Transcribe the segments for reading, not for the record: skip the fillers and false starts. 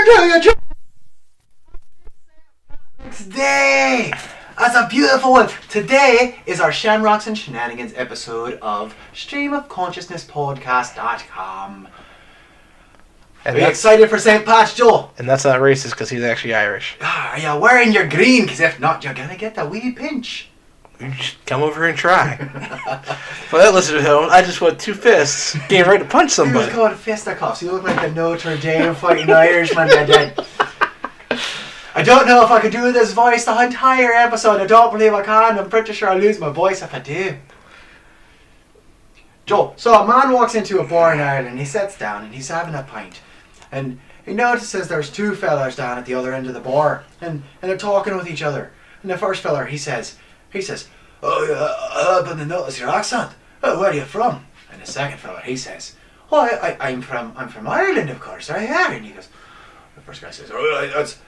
telling a joke. Today, that's a beautiful one. Today is our Shamrocks and Shenanigans episode of StreamOfConsciousnessPodcast.com. Are you excited for St. Pat's, Joel? And that's not racist because he's actually Irish. Are you wearing your green? Because if not, you're going to get that wee pinch. You just come over here and try. For that listener at home, I just went 2 fists, getting ready to punch somebody. He was called fisticuffs. You look like the Notre Dame fighting Irishman that day. I don't know if I could do this voice the entire episode. I don't believe I can. I'm pretty sure I'll lose my voice if I do. Joel, so a man walks into a bar in Ireland. He sits down and he's having a pint. And he notices there's 2 fellas down at the other end of the bar. And they're talking with each other. And the first fella, he says, "Oh, yeah, I happen to notice your accent. Oh, where are you from?" And the second fella, he says, "Oh, I'm from Ireland, of course, right here." And he goes, the first guy says, "Oh, that's,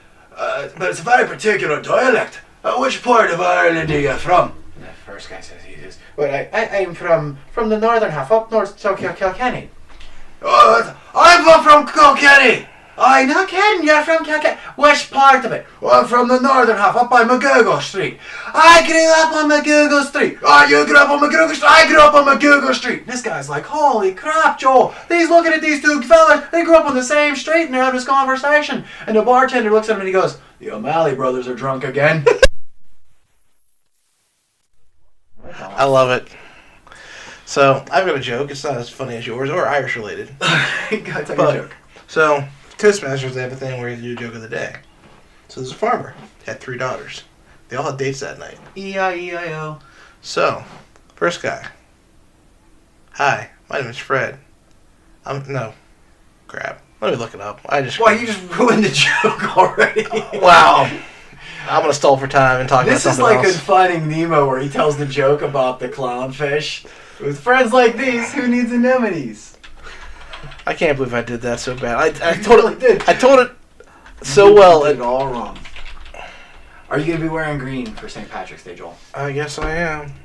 but it's a very particular dialect. Which part of Ireland are you from?" And the first guy says, "Well, I'm from the northern half, up north, so Kilkenny." "Oh, I'm from Kilkenny." "I'm not kidding, you're from Kilkenny. Which part of it?" "Well, I'm from the northern half, up by McGougal Street." "I grew up on McGougal Street." "Oh, you grew up on McGougal Street?" "I grew up on McGougal Street." This guy's like, "Holy crap, Joel. He's looking at these 2 fellas. They grew up on the same street and they're having this conversation." And the bartender looks at him and he goes, "The O'Malley brothers are drunk again." I love it. So, I've got a joke. It's not as funny as yours, or Irish related. Gotta tell you a joke. So, Toastmasters, they have a thing where you do joke of the day. So there's a farmer. He had 3 daughters. They all had dates that night. E-I-E-I-O. So, first guy. "Hi, my name is Fred. No. Crap. Let me look it up. Why, you just ruined the joke already. Wow. I'm going to stall for time and talk about something else. This is like in Finding Nemo where he tells the joke about the clownfish. With friends like these, who needs anemones? I can't believe I did that so bad. I You told really it. did. I told it so well. You did it all wrong. Are you going to be wearing green for St. Patrick's Day, Joel? I guess I am.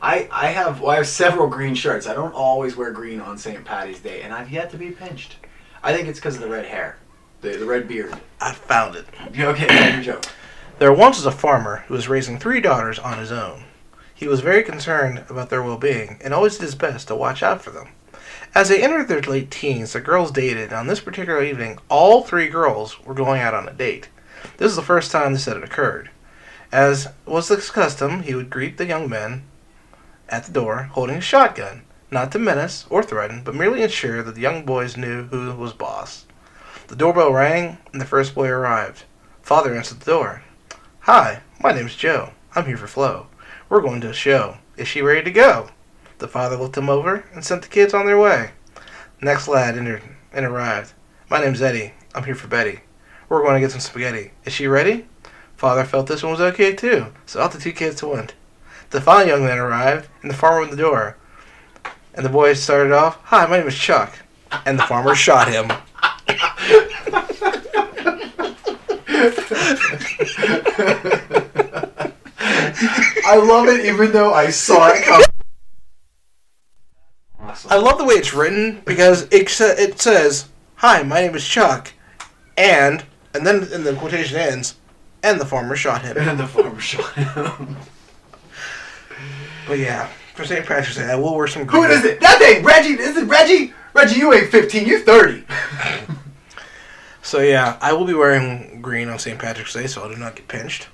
I have several green shirts. I don't always wear green on St. Patty's Day, and I've yet to be pinched. I think it's because of the red hair, the red beard. I found it. Okay, tell your joke. There once was a farmer who was raising 3 daughters on his own. He was very concerned about their well-being and always did his best to watch out for them. As they entered their late teens, the girls dated, and on this particular evening, all 3 girls were going out on a date. This is the first time this had occurred. As was the custom, he would greet the young men at the door holding a shotgun, not to menace or threaten, but merely ensure that the young boys knew who was boss. The doorbell rang, and the first boy arrived. Father answered the door. "Hi, my name's Joe. I'm here for Flo. We're going to a show. Is she ready to go?" The father looked him over and sent the kids on their way. Next lad entered and arrived. "My name's Eddie. I'm here for Betty. We're going to get some spaghetti. Is she ready?" Father felt this one was okay too, so out the 2 kids went. The final young man arrived, and the farmer opened the door. And the boy started off, "Hi, my name is Chuck." And the farmer shot him. I love it even though I saw it coming. Awesome. I love the way it's written because it says, "Hi, my name is Chuck," and then the quotation ends, "and the farmer shot him." And the farmer shot him. But yeah, for St. Patrick's Day, I will wear some green. Who is it? That ain't Reggie. Is it Reggie? Reggie, you ain't 15. You 30. So yeah, I will be wearing green on St. Patrick's Day, so I do not get pinched.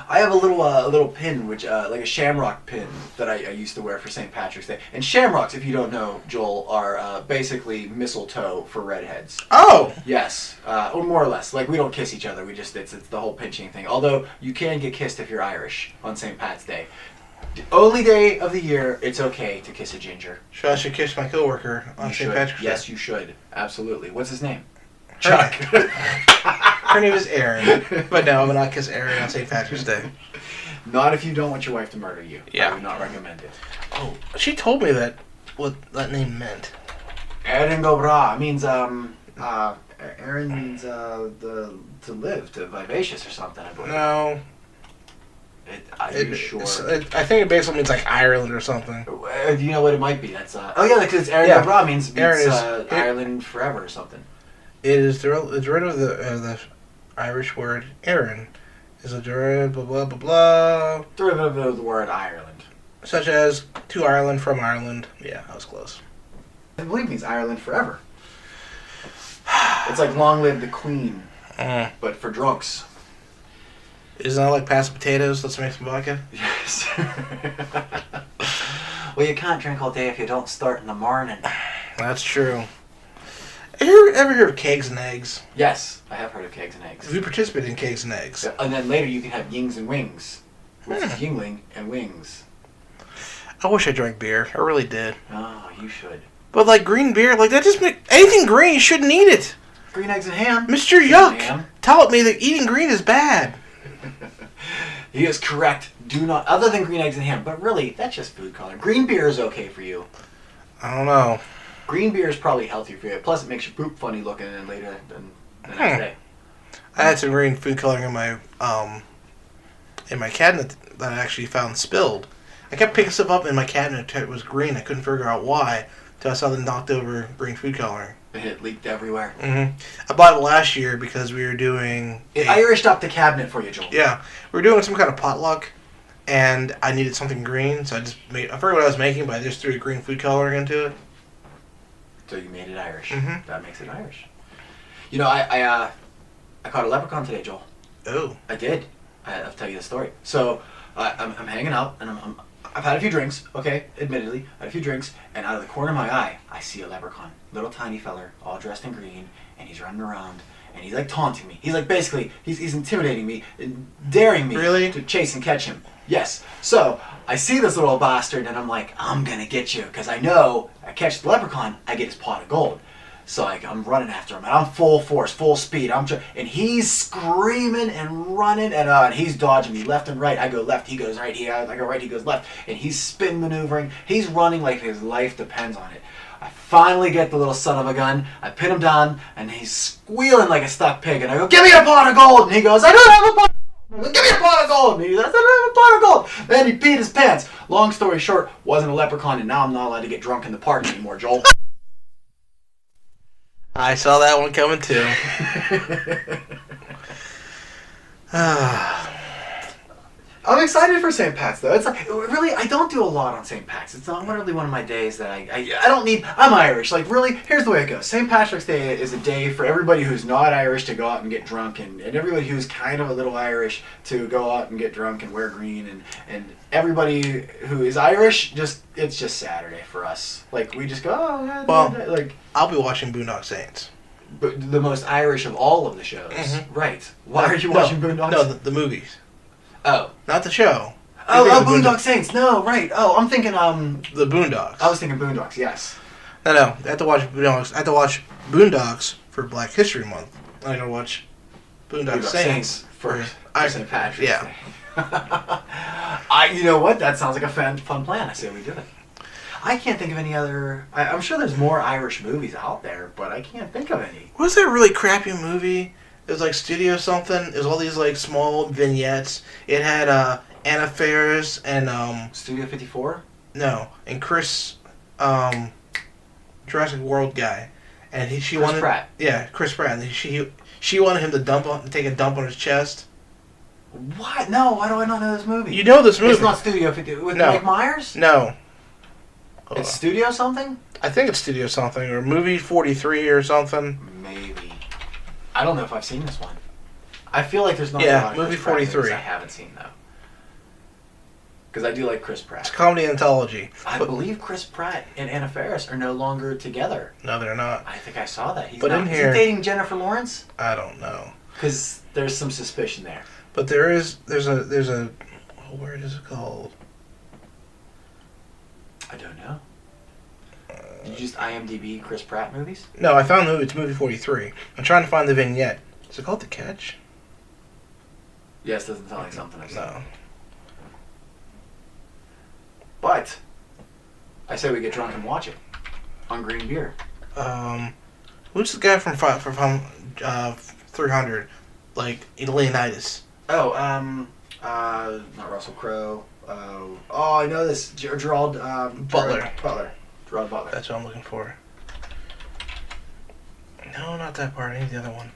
I have a little pin, which like a shamrock pin that I used to wear for St. Patrick's Day. And shamrocks, if you don't know, Joel, are basically mistletoe for redheads. Oh! Yes, or more or less. Like, we don't kiss each other. It's the whole pinching thing. Although you can get kissed if you're Irish on St. Pat's Day. The only day of the year it's okay to kiss a ginger. I should kiss my coworker on St. Patrick's Day. Yes, you should. Absolutely. What's his name? Chuck. Chuck. Her name is Erin. But no, I'm going to not kiss Erin on St. Patrick's Day. Not if you don't want your wife to murder you. Yeah. I would not recommend it. Oh, she told me what that name meant. Erin go bra means Erin means to live, to vivacious or something, I believe. No. Are you sure? I think it basically means like Ireland or something. Do you know what it might be? That's oh yeah, because Erin go bra means Erin is Ireland forever or something. It is the derivative of the Irish word Erin. Is a derivative blah blah blah blah. Derivative of the word Ireland. Such as to Ireland, from Ireland. Yeah, I was close. I believe it means Ireland forever. It's like long live the Queen, but for drunks. Isn't that like past potatoes? Let's make some vodka. Yes. Well, you can't drink all day if you don't start in the morning. That's true. Ever heard of kegs and eggs? Yes, I have heard of kegs and eggs. Have you participated in kegs and eggs? And then later you can have yings and wings, which is yingling and wings. I wish I drank beer. I really did. Oh, you should. But like green beer, like that just make anything green. You shouldn't eat it. Green eggs and ham. Mr. Yuck Ham. taught me that eating green is bad. He is correct. Do not, other than green eggs and ham. But really, that's just food coloring. Green beer is okay for you. I don't know. Green beer is probably healthier for you. Plus, it makes your poop funny looking and later than the next day. I had some green food coloring in my cabinet that I actually found spilled. I kept picking stuff up in my cabinet until it was green. I couldn't figure out why until I saw the knocked over green food coloring. And it leaked everywhere. Mm-hmm. I bought it last year because we were doing... It Irished up the cabinet for you, Joel. Yeah. We were doing some kind of potluck, and I needed something green, so I forgot what I was making, but I just threw green food coloring into it. So you made it Irish. Mm-hmm. That makes it Irish. You know, I caught a leprechaun today, Joel. Oh. I did. I'll tell you the story. So I'm hanging out, and I've had a few drinks. Okay, admittedly, I had a few drinks, and out of the corner of my eye, I see a leprechaun, little tiny feller, all dressed in green, and he's running around, and he's like taunting me. He's like basically he's intimidating me, and daring me to chase and catch him. Yes. So I see this little bastard, and I'm like, I'm gonna get you, because I know I catch the leprechaun, I get his pot of gold. So I'm running after him, and I'm full force, full speed. And he's screaming and running, and he's dodging me left and right. I go left, he goes right. I go right, he goes left, and he's spin maneuvering. He's running like his life depends on it. I finally get the little son of a gun. I pin him down, and he's squealing like a stuck pig. And I go, "Give me a pot of gold!" And he goes, "I don't have a pot of gold." I go, "Give me a pot of gold!" And he goes, "I don't have a pot of gold." Then he peed his pants. Long story short, wasn't a leprechaun, and now I'm not allowed to get drunk in the park anymore, Joel. I saw that one coming too. I'm excited for St. Pat's though. It's like, really, I don't do a lot on St. Pat's. It's not really one of my days that I don't need. I'm Irish. Like, really, here's the way it goes. St. Patrick's Day is a day for everybody who's not Irish to go out and get drunk, and everybody who's kind of a little Irish to go out and get drunk and wear green, and everybody who is Irish, it's just Saturday for us. Like, we just go, oh, yeah, well, like, I'll be watching Boondock Saints. But the most Irish of all of the shows. Mm-hmm. Right. Why are you watching Boondock Saints? No, the movies. Oh. Not the show. Boondock Saints. No, right. Oh, I'm thinking, The Boondocks. I was thinking Boondocks, yes. No. I have to watch Boondocks. I have to watch Boondocks for Black History Month. I gotta watch Boondock Saints for St. Patrick's Day. You know what? That sounds like a fun plan. I say we do it. I can't think of any other... I'm sure there's more Irish movies out there, but I can't think of any. What was that really crappy movie? It was like Studio something. It was all these like small vignettes. It had Anna Faris and Studio 54? No, and Chris Jurassic World guy, and Chris Pratt. Yeah, Chris Pratt. And she wanted him to take a dump on his chest. What? No, why do I not know this movie? You know this movie? It's not Studio 54 with Mike Myers? No. It's Studio something? I think it's Studio something or Movie 43 or something. Maybe. I don't know if I've seen this one. I feel like there's not a lot of Movie Chris Pratt 43. movies I haven't seen though. Because I do like Chris Pratt. It's a comedy anthology. I believe Chris Pratt and Anna Faris are no longer together. No, they're not. I think I saw that. Is he dating Jennifer Lawrence? I don't know. Because there's some suspicion there. But there's a what is it called? I don't know. Did you just IMDb Chris Pratt movies? No, I found it's movie 43. I'm trying to find the vignette. Is it called The Catch? Yes, doesn't sound like something I've seen. No. But I say we get drunk and watch it on green beer. Who's the guy from 300? Like Leonidas. Oh, not Russell Crowe. I know this. Gerald Butler. Gerard Butler. That's what I'm looking for. No, not that part. I need the other one.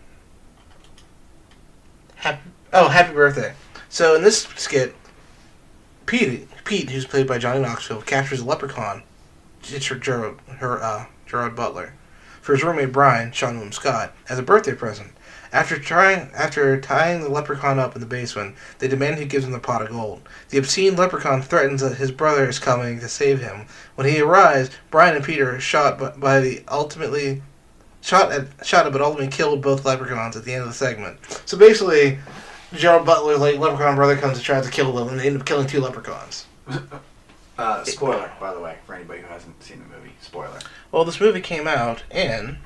Happy birthday. So in this skit, Pete, who's played by Johnny Knoxville, captures a leprechaun. It's Gerard Butler for his roommate Brian, Sean William Scott, as a birthday present. After tying the leprechaun up in the basement, they demand he gives them the pot of gold. The obscene leprechaun threatens that his brother is coming to save him. When he arrives, Brian and Peter are shot but ultimately killed both leprechauns at the end of the segment. So basically, Gerald Butler's leprechaun brother comes and tries to kill them, and they end up killing 2 leprechauns. Spoiler, by the way, for anybody who hasn't seen the movie. Spoiler. Well, this movie came out in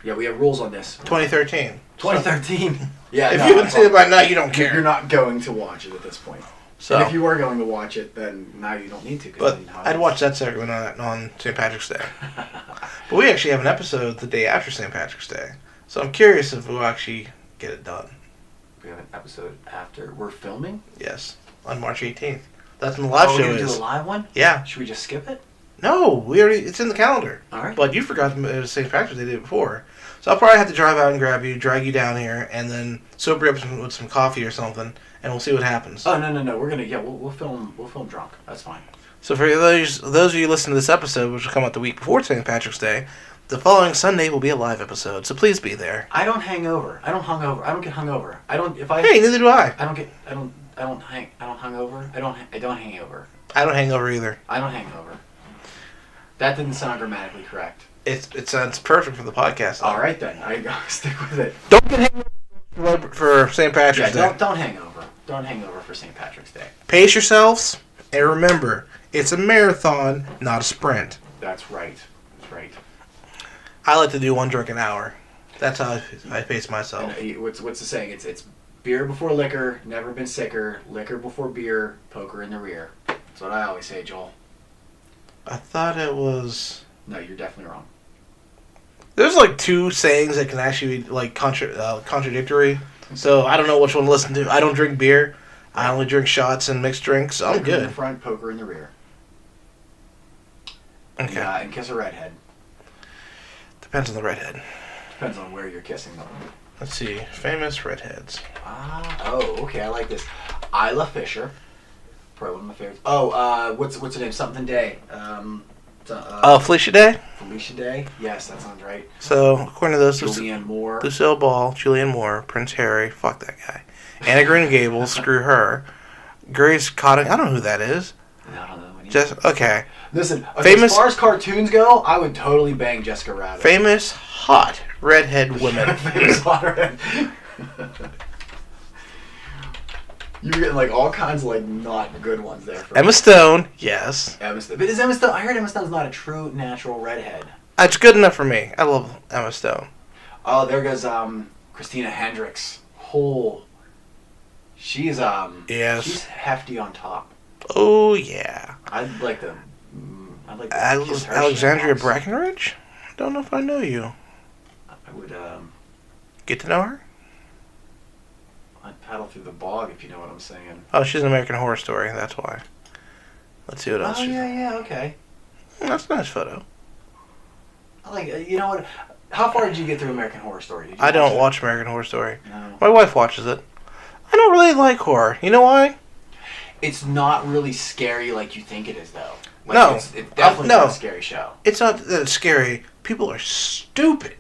Yeah, we have rules on this. 2013. 2013. Yeah. If you haven't seen it by now, you don't care. You're not going to watch it at this point. So, and if you were going to watch it, then now you don't need to. But I'd watch that segment on St. Patrick's Day. But we actually have an episode the day after St. Patrick's Day. So I'm curious if we'll actually get it done. We have an episode after we're filming? Yes, on March 18th. That's when the live show we're is. Going to do a live one? Yeah. Should we just skip it? No, it's in the calendar. All right. But you forgot it was St. Patrick's Day the day before. So I'll probably have to drive out and grab you, drag you down here, and then sober you up with some coffee or something, and we'll see what happens. Oh no! We're gonna we'll film drunk. That's fine. So for those of you listening to this episode, which will come out the week before St. Patrick's Day, the following Sunday will be a live episode. So please be there. I don't hang over. I don't get hungover. Hey, neither do I. I don't hang over. I don't hang over. I don't hang over either. I don't hang over. That didn't sound grammatically correct. It sounds perfect for the podcast. All right then, I gotta stick with it. Don't get hangover for St. Patrick's Day. Don't hang over. Don't hang over for St. Patrick's Day. Pace yourselves, and remember, it's a marathon, not a sprint. That's right. That's right. I like to do 1 drink an hour. That's how I pace myself. And what's the saying? It's beer before liquor, never been sicker. Liquor before beer, poker in the rear. That's what I always say, Joel. I thought it was. No, you're definitely wrong. There's 2 sayings that can actually be contradictory. So I don't know which one to listen to. I don't drink beer. I only drink shots and mixed drinks. So I'm Liquor good. in the front, poker in the rear. Okay. Yeah, and kiss a redhead. Depends on the redhead. Depends on where you're kissing them. Let's see. Famous redheads. Okay, I like this. Isla Fisher. Probably one of my favorites. Oh, what's her name? Something Day. Felicia Day? Felicia Day? Yes, that sounds right. So, according to those, Julianne Moore. Lucille Ball, Julianne Moore, Prince Harry, fuck that guy. Anna Green Gables, screw her. Grace Cotting, I don't know who that is. I don't know. Okay. Listen, Famous, as far as cartoons go, I would totally bang Jessica Rabbit. Famous, hot, redhead women. Famous hot redhead. You were getting all kinds of not good ones there. Emma Stone, yes. But is Emma Stone? I heard Emma Stone's not a true natural redhead. It's good enough for me. I love Emma Stone. Oh, there goes Christina Hendricks. She's yes. She's hefty on top. Oh yeah. I'd like to kiss her. Alexandria Brackenridge? Don't know if I know you. I would get to know her. I'd paddle through the bog if you know what I'm saying. Oh, she's an American Horror Story. That's why. Let's see what else. Oh yeah, okay. That's a nice photo. I like. You know what? How far did you get through American Horror Story? I don't watch American Horror Story. No. My wife watches it. I don't really like horror. You know why? It's not really scary like you think it is, though. No. It's definitely not a scary show. It's not that it's scary. People are stupid.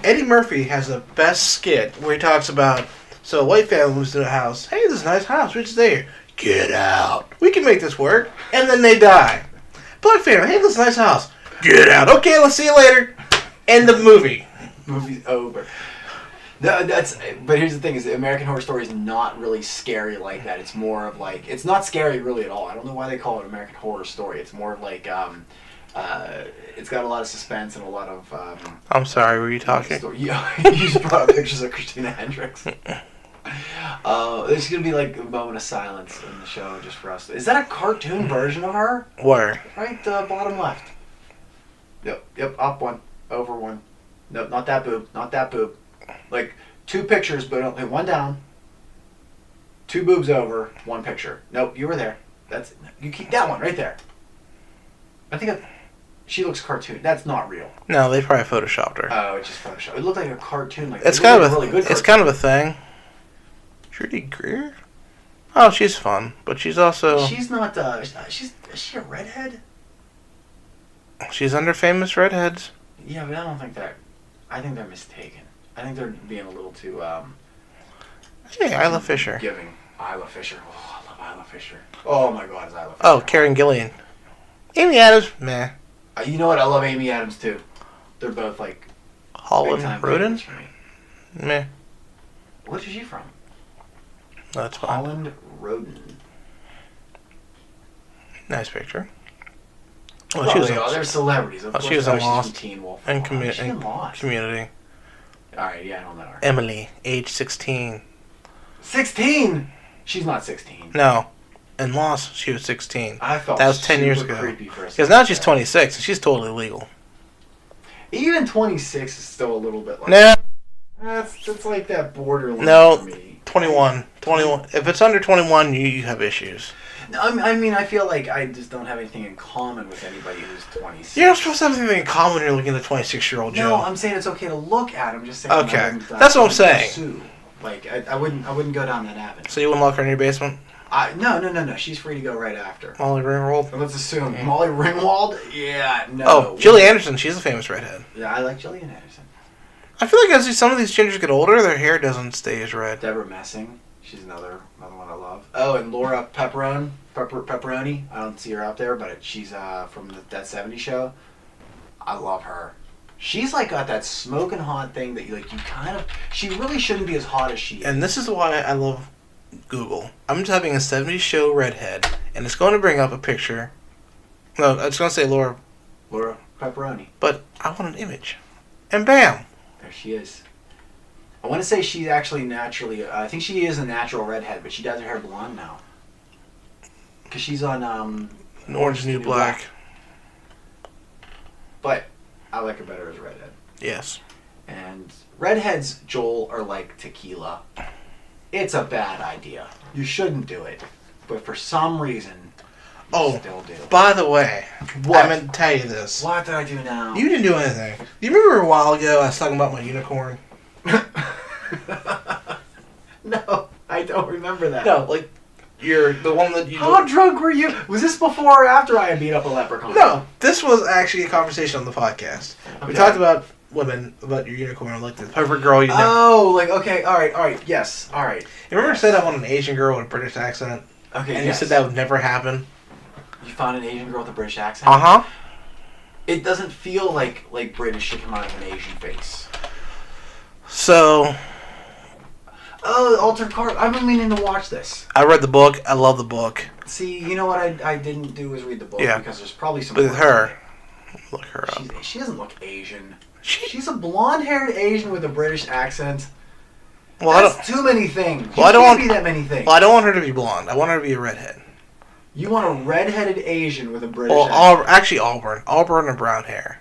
Eddie Murphy has the best skit where he talks about, so a white family moves to a house. Hey, this is a nice house. We're just there. Get out. We can make this work. And then they die. Black family. Hey, this is a nice house. Get out. Okay, let's see you later. End of movie. Movie's over. But here's the thing: is American Horror Story is not really scary like that. It's more of it's not scary really at all. I don't know why they call it American Horror Story. It's more of it's got a lot of suspense and a lot of. I'm sorry, were you talking? Yeah, you just brought up pictures of Christina Hendricks. There's gonna be a moment of silence in the show just for us. Is that a cartoon version of her? Where? Right, bottom left. Yep, up one, over one. Nope, not that boob, not that boob. 2 pictures, but only one down. 2 boobs over, 1 picture. Nope, you were there. You keep that one right there. I think She looks cartoon. That's not real. No, they probably photoshopped her. Oh, it's just Photoshop. It looked like a cartoon. Like It's it kind looked of like a really good. it's Cartoon. kind of a thing. Trudy Greer? Oh, she's fun, but she's also She's not. Is she a redhead? she's under famous redheads. Yeah, but I don't think that. I think they're mistaken. I think they're being a little too. Hey, Isla Fisher. Giving. Isla Fisher. Oh, I love Isla Fisher. Oh my God, is Isla Fisher. Oh, Karen Gillian. Amy Adams, meh. You know what? I love Amy Adams too. They're both like Holland big-time Roden, favorites for me. meh. What is she from? No, that's fine. Holland Roden. Nice picture. Oh, Well, she was they're celebrities. Of oh, course. she was in She's Lost from Teen Wolf. and She's in Lost. Community. All right, yeah, I don't know her. Emily, age 16. 16. She's not 16. No, in Lost she was 16. I felt That was 10 years super ago. creepy for a Because second now she's there. 26 and she's totally legal. Even 26 is still a little bit like. No, That's like that borderline No. for me. 21. 21. If it's under 21, you have issues. No, I mean, I feel like I just don't have anything in common with anybody who's 26. You're not supposed to have anything in common when you're looking at a 26-year-old Joe. No, I'm saying it's okay to look at him. Just saying. Okay. I wouldn't, That's what I'm saying. pursue. Like I wouldn't go down that avenue. So you wouldn't lock her in your basement? No. She's free to go right after. Molly Ringwald? Let's assume Molly Ringwald. Yeah, no. Oh, Gillian Anderson. She's a famous redhead. Yeah, I like Gillian Anderson. I feel like as some of these gingers get older, their hair doesn't stay as red. Deborah Messing. She's another one I love. Oh, and Laura Pepperoni. I don't see her out there, but she's from that '70s show. I love her. She's like got that smoking hot thing that you kind of. She really shouldn't be as hot as she is. And this is why I love Google. I'm typing a 70s show redhead, and it's going to bring up a picture. No, it's going to say Laura, Pepperoni. but I want an image. And bam! There she is. I want to say she's actually naturally. I think she is a natural redhead, but she dyes her hair blonde now. Cause she's on Orange is the New Black. But I like her better as a redhead. Yes. And redheads, Joel, are like tequila. It's a bad idea. You shouldn't do it. But for some reason, you still do. By the way, What? I meant to tell you this. What did I do now? You didn't do anything. Do you remember a while ago I was talking about my unicorn? No, I don't remember that. No, like, you're the one that you... How drunk were you? Was this before or after I had beat up a leprechaun? No, this was actually a conversation on the podcast. We Okay. talked about women, about your unicorn, like the perfect girl you know. Oh, like, okay, alright, yes, alright. You remember I said I want an Asian girl with a British accent? Okay, And yes. you said that would never happen? You found an Asian girl with a British accent? Uh-huh. It doesn't feel like British should come out of an Asian face. So, Oh, Altered Carbon. I've been meaning to watch this. I read the book. I love the book. See, you know what I didn't do was read the book Yeah. because there's probably some... With words her. in it. Look her up. She doesn't look Asian. She, She's a blonde-haired Asian with a British accent. well, I That's don't, too many things. Well, I You don't can't want- be that many things. well, I don't want her to be blonde. I want her to be a redhead. You want a red-headed Asian with a British Well, accent. actually Auburn. Auburn and brown hair.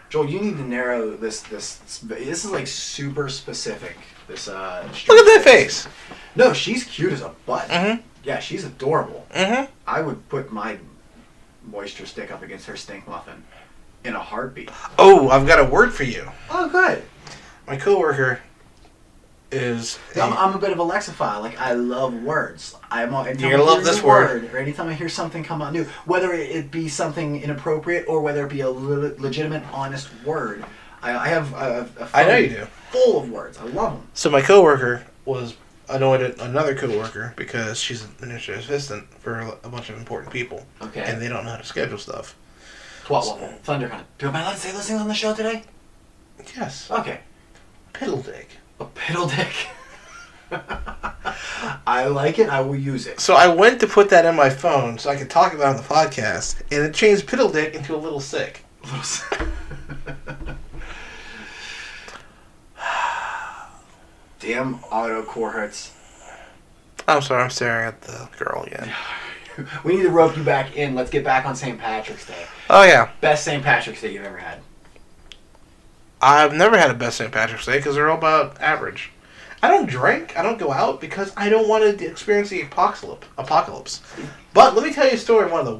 Joel, you need to narrow this. This is like super specific. This Look at that face. No, she's cute as a butt. Mm-hmm. Yeah, she's adorable. Mm-hmm. I would put my moisture stick up against her stink muffin in a heartbeat. Oh, I've got a word for you. Oh, good. My coworker is... I'm a bit of a lexiphile. Like, I love words. Anytime You're gonna I love hear a this new word. or anytime I hear something come out new, whether it be something inappropriate or whether it be a legitimate, honest word, I have a phone I know you do. full of words. I love them. So my coworker was annoyed at another coworker because she's an administrative assistant for a bunch of important people. Okay. And they don't know how to schedule stuff. Twat waffle. Thundercunt. Am I allowed to say those things on the show today? Yes. Okay. Piddledick. A piddle dick. I like it. I will use it. So I went to put that in my phone so I could talk about it on the podcast, and it changed Piddledick into a little sick. Damn auto core hurts. I'm sorry, I'm staring at the girl again. We need to rope you back in. Let's get back on St. Patrick's Day. Oh yeah. Best St. Patrick's Day you've ever had. I've never had a best St. Patrick's Day because they're all about average. I don't drink. I don't go out because I don't want to experience the apocalypse. But let me tell you a story of one of the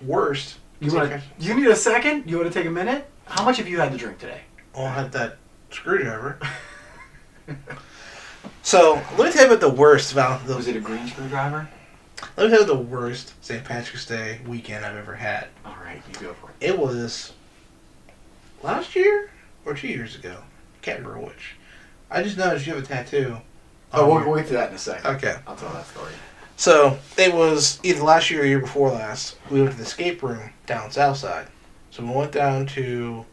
worst You need a second? You want to take a minute? How much have you had to drink today? Oh, I had that screwdriver. So, let me tell you about the worst Was it a green screwdriver? Let me tell you the worst St. Patrick's Day weekend I've ever had. Alright, you go for it. It was last year or 2 years ago. Can't remember which. I just noticed you have a tattoo. We'll get to that in a second. Okay. I'll tell that story. So, it was either last year or year before last. We went to the escape room down Southside. So, we went down to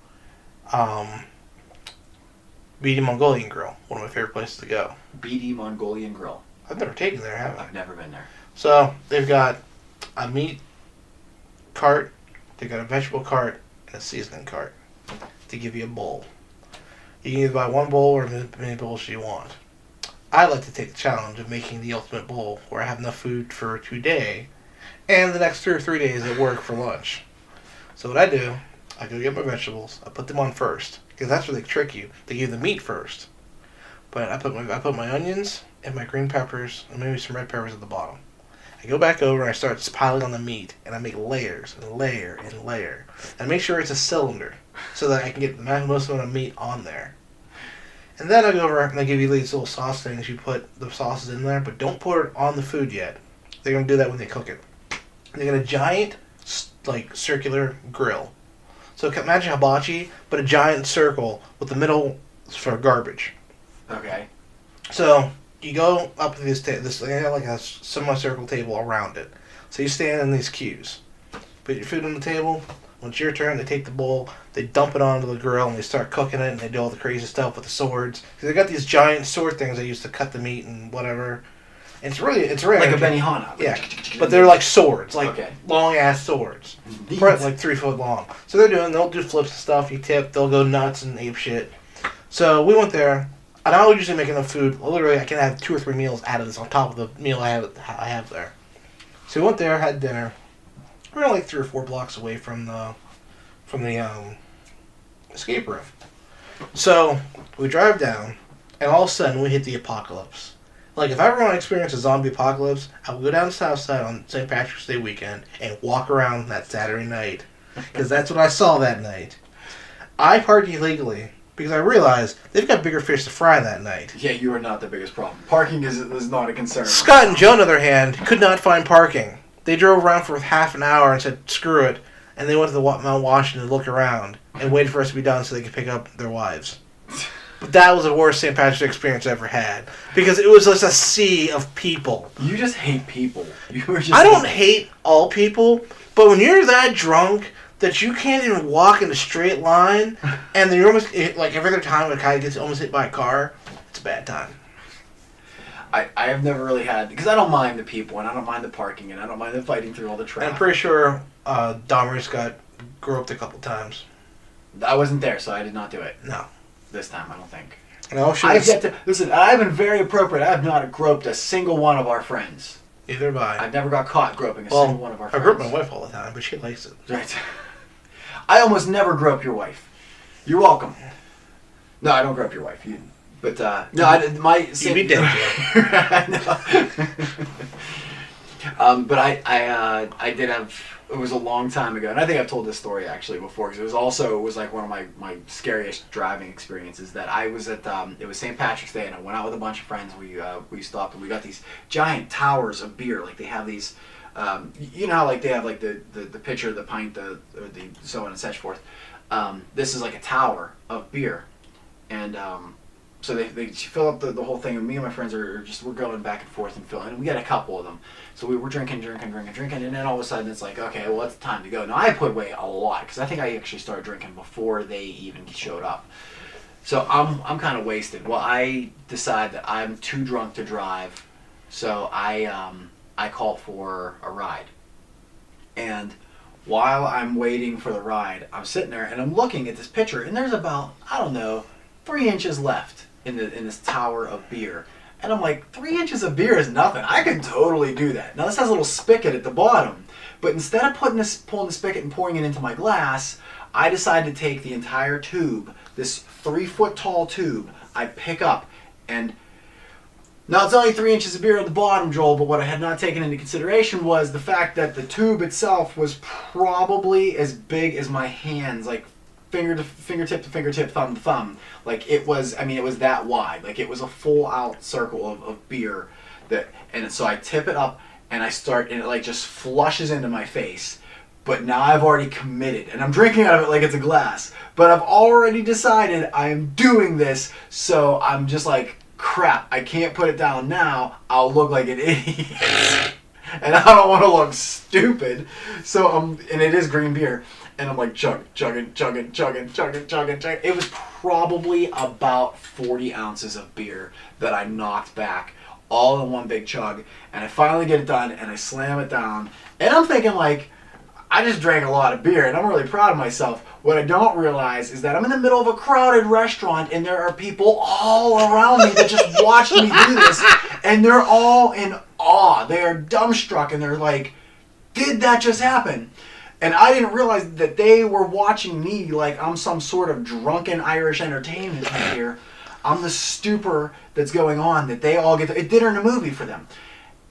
BD Mongolian Grill, one of my favorite places to go. BD Mongolian Grill. I've never taken there, have I? I've never been there. So, they've got a meat cart, they've got a vegetable cart, and a seasoning cart to give you a bowl. You can either buy one bowl or as many bowls you want. I like to take the challenge of making the ultimate bowl where I have enough food for today and the next 2 or 3 days at work for lunch. So what I do, I go get my vegetables, I put them on first, because that's where they trick you. They give the meat first. But I put my onions and my green peppers and maybe some red peppers at the bottom. I go back over and I start piling on the meat, and I make layers and layer and layer. And make sure it's a cylinder so that I can get the most amount of meat on there. And then I go over and I give you these little sauce things. You put the sauces in there, but don't put it on the food yet. They're going to do that when they cook it. They got a giant, circular grill. So imagine hibachi, but a giant circle with the middle for garbage. Okay. So you go up to this they have like a semicircle table around it. So you stand in these queues, put your food on the table. When it's your turn, they take the bowl, they dump it onto the grill, and they start cooking it, and they do all the crazy stuff with the swords. Because they got these giant sword things they used to cut the meat and whatever. And it's really like a Benihana. Yeah, but they're like swords, like long ass swords, Neat. like 3 foot long. So they'll do flips and stuff. You tip, they'll go nuts and ape shit. So we went there. And I would usually make enough food. Literally, I can have 2 or 3 meals out of this on top of the meal I have there. So we went there, had dinner. We were like 3 or 4 blocks away from the escape room. So we drive down, and all of a sudden we hit the apocalypse. Like if I ever want to experience a zombie apocalypse, I would go down to Southside on St. Patrick's Day weekend and walk around that Saturday night, because that's what I saw that night. I parked illegally. Because I realized they've got bigger fish to fry that night. Yeah, you are not the biggest problem. Parking is not a concern. Scott and Joe, on the other hand, could not find parking. They drove around for half an hour and said, screw it. And they went to the Mount Washington to look around and waited for us to be done so they could pick up their wives. But that was the worst St. Patrick's Day experience I ever had. Because it was just a sea of people. You just hate people. I don't hate all people, but when you're that drunk that you can't even walk in a straight line, and then you're almost, like every other time a guy gets almost hit by a car, it's a bad time. I have never really had, because I don't mind the people, and I don't mind the parking, and I don't mind the fighting through all the traffic. And I'm pretty sure Dahmer's got groped a couple times. I wasn't there, so I did not do it. No. This time, I don't think. No, listen, I've been very appropriate. I have not groped a single one of our friends. Neither have I. I've never got caught groping a single one of our friends. I grope my wife all the time, but she likes it. Right. I almost never grope your wife. You're welcome. No, I don't grope your wife. You'd be dead, Joe. But I did have. It was a long time ago, and I think I've told this story actually before, because it was like one of my scariest driving experiences. That I was at it was St. Patrick's Day, and I went out with a bunch of friends. We stopped and we got these giant towers of beer. Like they have these, you know how like they have like the pitcher, the pint, the so on and such forth. This is like a tower of beer, and so they fill up the whole thing, and me and my friends we're going back and forth and filling. And we got a couple of them. So we were drinking, and then all of a sudden it's like, okay, well, it's time to go. Now, I put away a lot, because I think I actually started drinking before they even showed up. So I'm kind of wasted. Well, I decide that I'm too drunk to drive, so I call for a ride. And while I'm waiting for the ride, I'm sitting there, and I'm looking at this pitcher, and there's about, 3 inches left in this tower of beer. And I'm like, 3 inches of beer is nothing. I could totally do that. Now, this has a little spigot at the bottom. But instead of pulling the spigot and pouring it into my glass, I decided to take the entire tube, this 3 foot tall tube, I pick up, and Now, it's only 3 inches of beer on the bottom, Joel, but what I had not taken into consideration was the fact that the tube itself was probably as big as my hands, like fingertip to fingertip, thumb to thumb. Like, it was that wide. Like, it was a full out circle of beer. And so I tip it up, and and it, like, just flushes into my face. But now I've already committed, and I'm drinking out of it like it's a glass. But I've already decided I am doing this, so I'm just like, crap, I can't put it down now. I'll look like an idiot. And I don't want to look stupid. So and it is green beer. And I'm like chugging. It was probably about 40 ounces of beer that I knocked back all in one big chug. And I finally get it done, and I slam it down. And I'm thinking, like, I just drank a lot of beer, and I'm really proud of myself. What I don't realize is that I'm in the middle of a crowded restaurant, and there are people all around me that just watched me do this, and they're all in awe. They are dumbstruck, and they're like, did that just happen? And I didn't realize that they were watching me like I'm some sort of drunken Irish entertainment here. I'm the stupor that's going on that they all get. It dinner and a movie for them.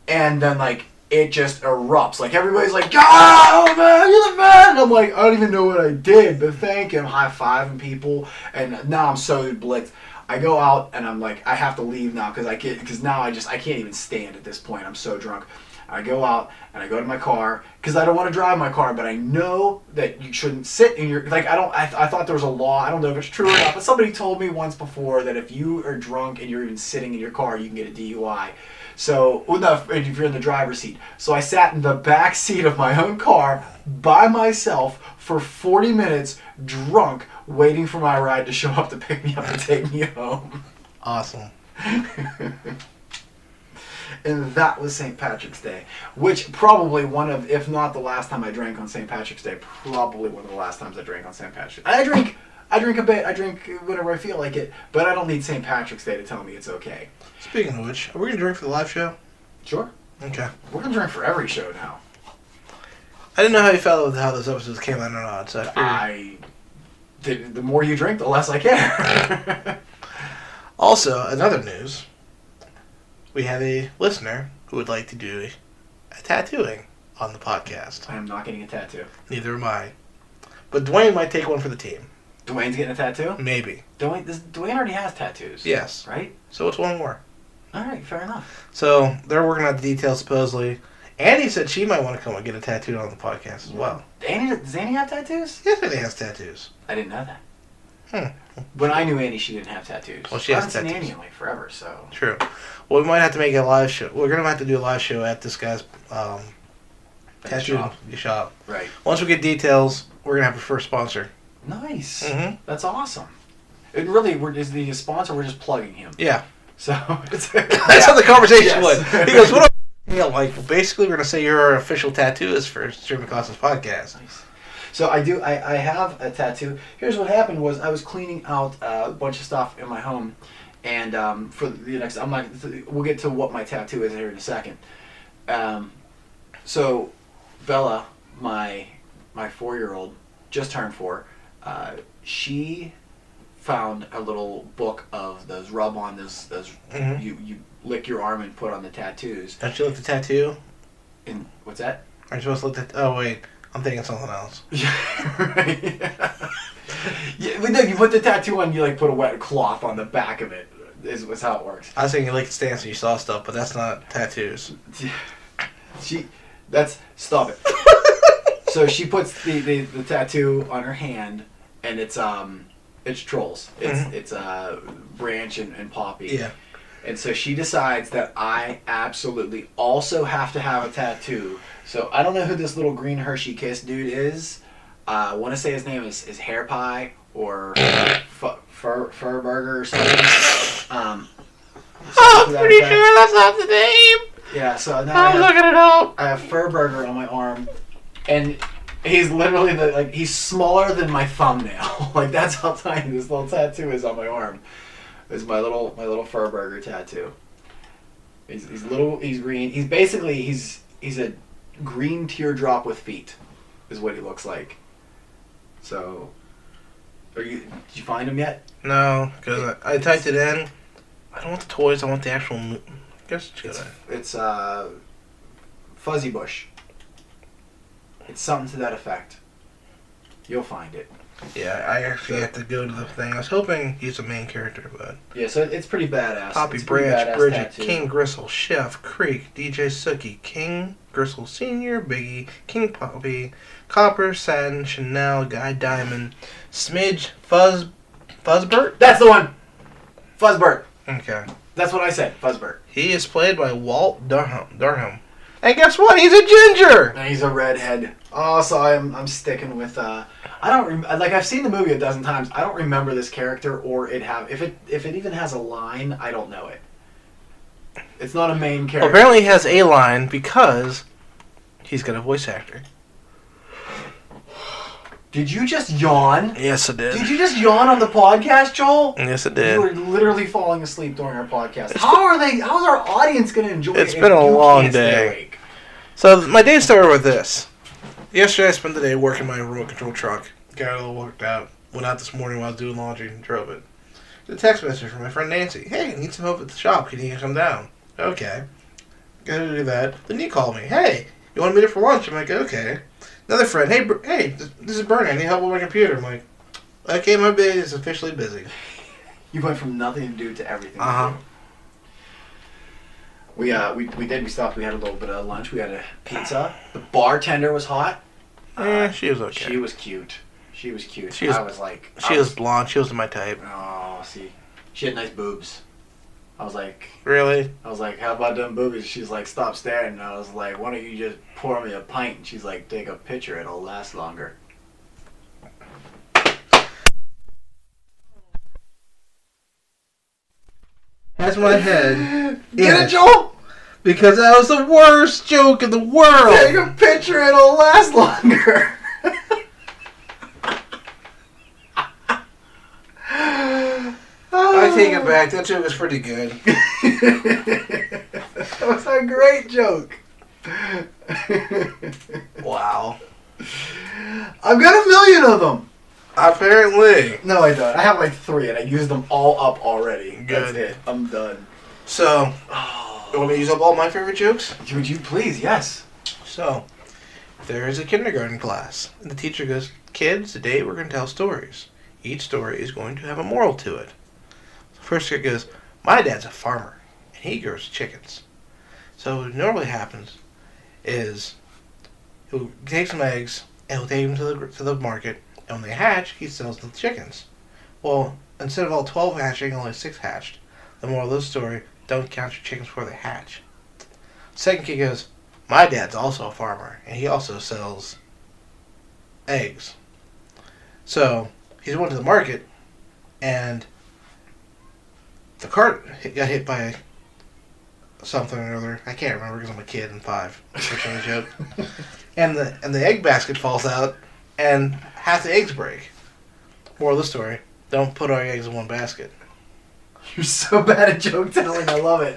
And then, like, it just erupts. Like, everybody's like, oh, man, you're the man! And I'm like, I don't even know what I did, but thank him. High-fiving people. And now I'm so blitzed. I go out, and I'm like, I have to leave now, because now I can't even stand at this point. I'm so drunk. I go out, and I go to my car, because I don't want to drive my car, but I know that you shouldn't sit in your, like, I thought there was a law, I don't know if it's true or not, but somebody told me once before that if you are drunk and you're even sitting in your car, you can get a DUI. So, well, no, if you're in the driver's seat. So I sat in the back seat of my own car by myself for 40 minutes, drunk, waiting for my ride to show up to pick me up and take me home. Awesome. And that was St. Patrick's Day, which probably one of, if not the last time I drank on St. Patrick's Day, probably one of the last times I drank on St. Patrick's Day. I drink a bit, I drink whenever I feel like it, but I don't need St. Patrick's Day to tell me it's okay. Speaking of which, are we going to drink for the live show? Sure. Okay. We're going to drink for every show now. I didn't know how you felt with how those episodes came out or not, so the more you drink, the less I care. Also, another news, we have a listener who would like to do a tattooing on the podcast. I am not getting a tattoo. Neither am I. But Dwayne might take one for the team. Dwayne's getting a tattoo? Maybe. Dwayne already has tattoos. Yes. Right? So it's one more. Alright, fair enough. So they're working out the details supposedly. Annie said she might want to come and get a tattoo on the podcast as well. Does Annie have tattoos? Yes, Annie has tattoos. I didn't know that. When I knew Annie, she didn't have tattoos. Well, she has I haven't tattoos. seen Annie in like forever, so. True. Well, we might have to make a live show. We're going to have to do a live show at this guy's tattoo shop. Right. Once we get details, we're going to have a first sponsor. Nice. Mm-hmm. That's awesome. It really, is the sponsor, we're just plugging him. Yeah. So, that's how the conversation went. He goes, what like, basically, we're going to say you're our official tattooist for Stream Acosta's podcast. Nice. So I have a tattoo. Here's what happened was I was cleaning out a bunch of stuff in my home, and for the next, we'll get to what my tattoo is here in a second. So Bella, my 4-year-old, just turned 4. She found a little book of those rub-on, those Mm-hmm. you lick your arm and put on the tattoos. Don't you look the tattoo? And what's that? Aren't you supposed to look the... Oh, wait. I'm thinking something else. Right. Yeah, but no, you put the tattoo on, you like put a wet cloth on the back of it, is how it works. I was thinking you licked the stance and you saw stuff, but that's not tattoos. Stop it. So she puts the tattoo on her hand, and it's trolls. It's Branch and Poppy. Yeah. And so she decides that I absolutely also have to have a tattoo. So I don't know who this little green Hershey Kiss dude is. I want to say his name is Hair Pie or Fur Burger or something. I'm pretty sure that's not the name. Yeah, so now I'm looking it up. I have Fur Burger on my arm, and he's literally he's smaller than my thumbnail. Like, that's how tiny this little tattoo is on my arm. It's my little Fur Burger tattoo. He's little. He's green. He's basically he's a green teardrop with feet, is what he looks like. So, did you find him yet? No, because I typed it in. I don't want the toys. I want the actual Guess it's It's Fuzzy Bush. It's something to that effect. You'll find it. Yeah, I actually have to go to the thing. I was hoping he's the main character, but... Yeah, so it's pretty badass. Poppy It's a pretty Branch, badass Bridget, tattoo. King Gristle, Chef, Creek, DJ Sookie, King Gristle Sr., Biggie, King Poppy, Copper, Satin, Chanel, Guy Diamond, Smidge, Fuzzbert? That's the one! Fuzzbert. Okay. That's what I said, Fuzzbert. He is played by Walt Durham. And guess what? He's a ginger! And he's a redhead. Oh, so I'm sticking with I've seen the movie a dozen times. I don't remember this character or if it even has a line, I don't know it. It's not a main Well, character. apparently he has a line because he's got a voice actor. Did you just yawn? Yes, it did. Did you just yawn on the podcast, Joel? Yes, it You did. were literally falling asleep during our podcast. How's our audience going to enjoy it? It's if been a you long can't stay day. awake? So my day started with this. Yesterday I spent the day working my remote control truck. Got it all worked out. Went out this morning while I was doing laundry and drove it. The text message from my friend Nancy. Hey, I need some help at the shop. Can you come down? Okay. Gotta do that. Then you call me. Hey, you want to meet up for lunch? I'm like, okay. Another friend. Hey, this is Bernie. I need help with my computer. I'm like, okay, my day is officially busy. You went from nothing to do to everything. Uh-huh. We stopped. We had a little bit of lunch. We had a pizza. The bartender was hot. She was okay. She was cute. She was- I was like... She was blonde. She wasn't my type. Oh, see. She had nice boobs. I was like, Really? how about them boobies? She's like, stop staring. And I was like, why don't you just pour me a pint? And she's like, take a picture. It'll last longer. That's my head. Get it, Joel? Because that was the worst joke in the world. Take a picture. It'll last longer. I take it back. That joke was pretty good. That was a great joke. Wow. I've got 1 million of them. Apparently. No, I don't. I have like 3, and I used them all up already. Good. That's it. I'm done. So, you want me to use up all my favorite jokes? Would you please? Yes. So, there is a kindergarten class, and the teacher goes, kids, today we're going to tell stories. Each story is going to have a moral to it. The first kid goes, my dad's a farmer, and he grows chickens. So what normally happens is he'll take some eggs, and he'll take them to the market, and when they hatch, he sells the chickens. Well, instead of all 12 hatching, only 6 hatched. The moral of the story, don't count your chickens before they hatch. Second kid goes, my dad's also a farmer, and he also sells eggs. So, he went to the market, and the cart got hit by something or other. I can't remember because I'm a kid and 5. Which is a joke. And the egg basket falls out, and half the eggs break. Moral of the story, don't put all your eggs in one basket. You're so bad at joke telling. I love it.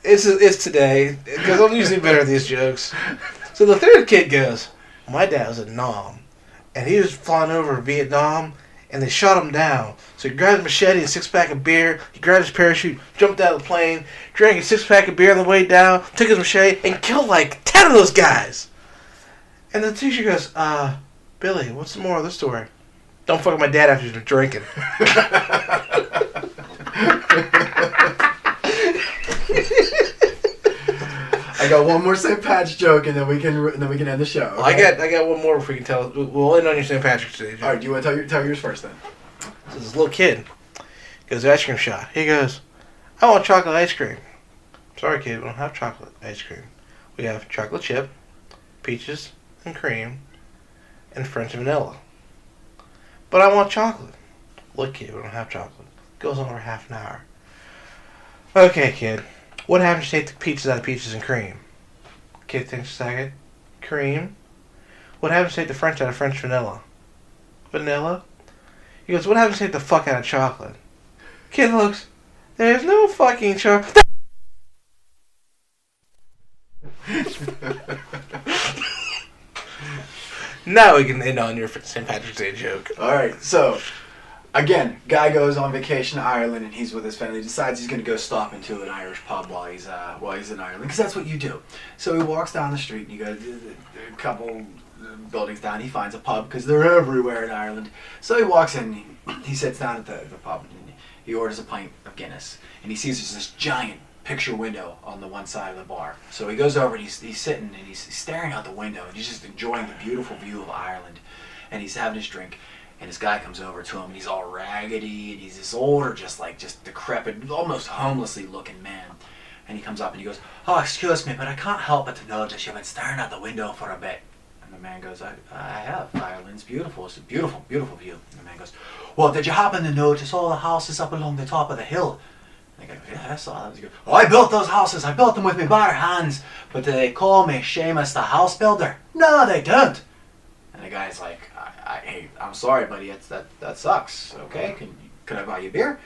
It's today, because I'm usually better at these jokes. So the third kid goes, my dad was a Nam, and he was flying over Vietnam, and they shot him down. So he grabbed a machete and a 6-pack of beer, he grabbed his parachute, jumped out of the plane, drank a 6-pack of beer on the way down, took his machete, and killed like 10 of those guys. And the teacher goes, Billy, what's the moral of the story? Don't fuck with my dad after he's been drinking. I got one more St. Patrick's joke, and then we can end the show. Well, Okay? I got one more if we can tell. We'll end on your St. Patrick's Day. All right. Do you want to tell yours first then? So this little kid goes to the ice cream shop. He goes, I want chocolate ice cream. Sorry, kid, we don't have chocolate ice cream. We have chocolate chip, peaches and cream, and French vanilla. But I want chocolate. Look, kid, we don't have chocolate. Goes on for half an hour. Okay, kid. What happens if you take the peaches out of peaches and cream? Kid thinks a second. Cream. What happens if you take the French out of French vanilla? Vanilla. He goes, what happens if you take the fuck out of chocolate? Kid looks, there's no fucking chocolate. Now we can end on your St. Patrick's Day joke. All right. So, again, guy goes on vacation to Ireland and he's with his family. Decides he's going to go stop into an Irish pub while he's in Ireland, because that's what you do. So he walks down the street and you go a couple buildings down. He finds a pub because they're everywhere in Ireland. So he walks in. He sits down at the pub and he orders a pint of Guinness. And he sees there's this giant picture window on the one side of the bar. So he goes over and he's sitting and he's staring out the window and he's just enjoying the beautiful view of Ireland. And he's having his drink. And this guy comes over to him and he's all raggedy and he's this older, just decrepit, almost homelessly looking man. And he comes up and he goes, "Oh, excuse me, but I can't help but to notice you've been staring out the window for a bit." And the man goes, I have. Ireland's beautiful. It's a beautiful, beautiful view. And the man goes, "Well, did you happen to notice all the houses up along the top of the hill?" And the guy goes, "Yeah, I saw that." He goes, "Oh, I built those houses. I built them with my bare hands. But do they call me Seamus the house builder?" "No, they don't." And the guy's like, "Hey, I'm sorry, buddy. That sucks. Okay, can I buy you a beer?"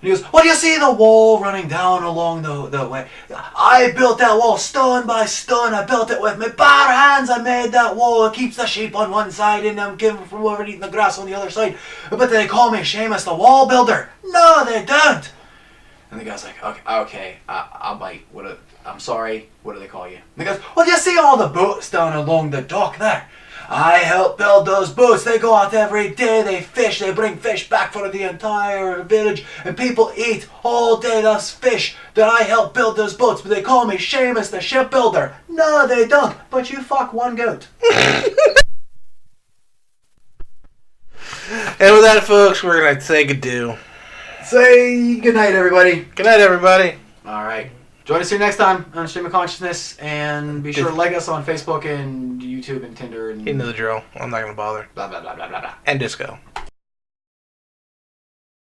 And he goes, "Well, you see the wall running down along the way? I built that wall stone by stone. I built it with my bare hands. I made that wall. It keeps the sheep on one side and I'm giving from over eating the grass on the other side. But they call me Seamus the wall builder." "No, they don't." And the guy's like, okay, I'll bite. I'm sorry. What do they call you?" And he goes, "Well, you see all the boats down along the dock there? I help build those boats. They go out every day. They fish. They bring fish back for the entire village. And people eat all day this fish that I help build those boats. But they call me Seamus the shipbuilder." "No, they don't. But you fuck one goat." And with that, folks, we're going to say good-do. Say goodnight, everybody. Good night, everybody. All right. Join us here next time on Stream of Consciousness. And be sure to like us on Facebook and YouTube and Tinder. And You know the drill. I'm not going to bother. blah, blah, blah, blah, blah, blah. And disco.